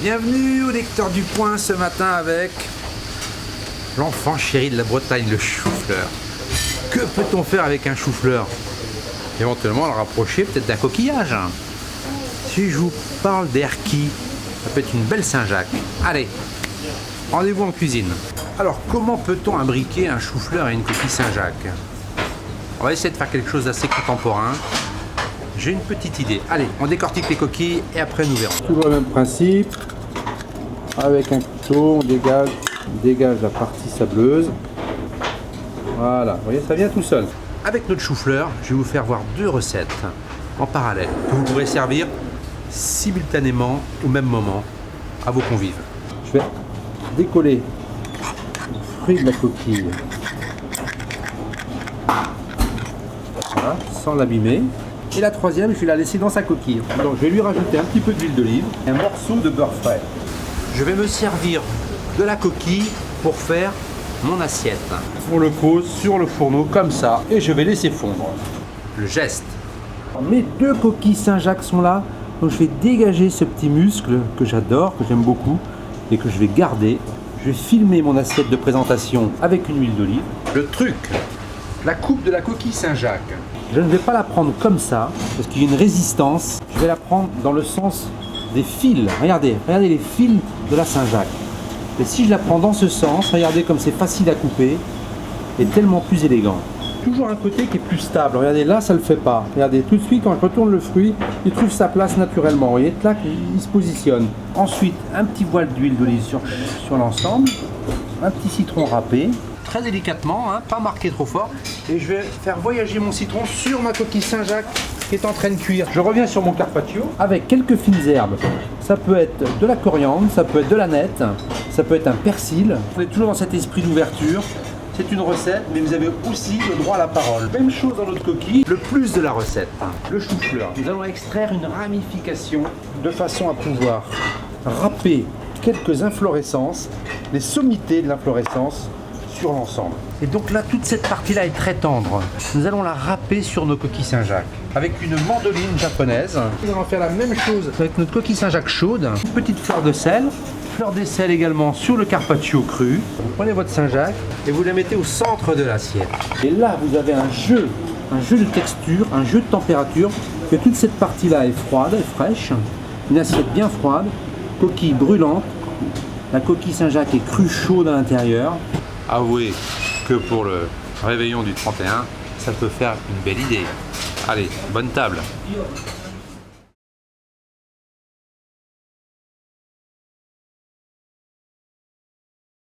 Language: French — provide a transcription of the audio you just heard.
Bienvenue au lecteur du Point ce matin avec l'enfant chéri de la Bretagne, le chou-fleur. Que peut-on faire avec un chou-fleur? Éventuellement le rapprocher peut-être d'un coquillage. Si je vous parle d'Erquie, ça peut être une belle Saint-Jacques. Allez, rendez-vous en cuisine. Alors comment peut-on imbriquer un chou-fleur et une coquille Saint-Jacques? On va essayer de faire quelque chose d'assez contemporain. J'ai une petite idée. Allez, on décortique les coquilles et après nous verrons. Toujours le même principe. Avec un couteau, on dégage la partie sableuse. Voilà, vous voyez, ça vient tout seul. Avec notre chou-fleur, je vais vous faire voir deux recettes en parallèle que vous pourrez servir simultanément au même moment à vos convives. Je vais décoller le fruit de la coquille. Voilà, sans l'abîmer. Et la troisième, je vais la laisser dans sa coquille. Donc je vais lui rajouter un petit peu d'huile d'olive et un morceau de beurre frais. Je vais me servir de la coquille pour faire mon assiette. On le pose sur le fourneau comme ça et je vais laisser fondre. Le geste. Mes deux coquilles Saint-Jacques sont là, donc je vais dégager ce petit muscle que j'adore, que j'aime beaucoup et que je vais garder. Je vais filmer mon assiette de présentation avec une huile d'olive. Le truc, la coupe de la coquille Saint-Jacques. Je ne vais pas la prendre comme ça, parce qu'il y a une résistance. Je vais la prendre dans le sens des fils. Regardez les fils de la Saint-Jacques. Et si je la prends dans ce sens, regardez comme c'est facile à couper et tellement plus élégant. Toujours un côté qui est plus stable. Regardez, là, ça ne le fait pas. Regardez, tout de suite, quand je retourne le fruit, il trouve sa place naturellement. Vous voyez, là, il se positionne. Ensuite, un petit voile d'huile d'olive sur l'ensemble. Un petit citron râpé. Très délicatement, hein, pas marqué trop fort. Et je vais faire voyager mon citron sur ma coquille Saint-Jacques qui est en train de cuire. Je reviens sur mon carpaccio avec quelques fines herbes. Ça peut être de la coriandre, ça peut être de l'aneth, ça peut être un persil. On est toujours dans cet esprit d'ouverture. C'est une recette, mais vous avez aussi le droit à la parole. Même chose dans notre coquille. Le plus de la recette, Le chou-fleur. Nous allons extraire une ramification de façon à pouvoir râper quelques inflorescences, les sommités de l'inflorescence sur l'ensemble. et donc là, toute cette partie-là est très tendre. Nous allons la râper sur nos coquilles Saint-Jacques avec une mandoline japonaise. Nous allons faire la même chose Avec notre coquille Saint-Jacques chaude, une petite fleur de sel, fleur de sel également sur le carpaccio cru. Vous prenez votre Saint-Jacques Et vous la mettez au centre de l'assiette. et là vous avez un jeu de texture, un jeu de température, que toute cette partie-là est froide, est fraîche, une assiette bien froide, coquille brûlante, la coquille Saint-Jacques est crue chaude à l'intérieur. Avouez que pour le réveillon du 31, ça peut faire une belle idée. Allez, bonne table.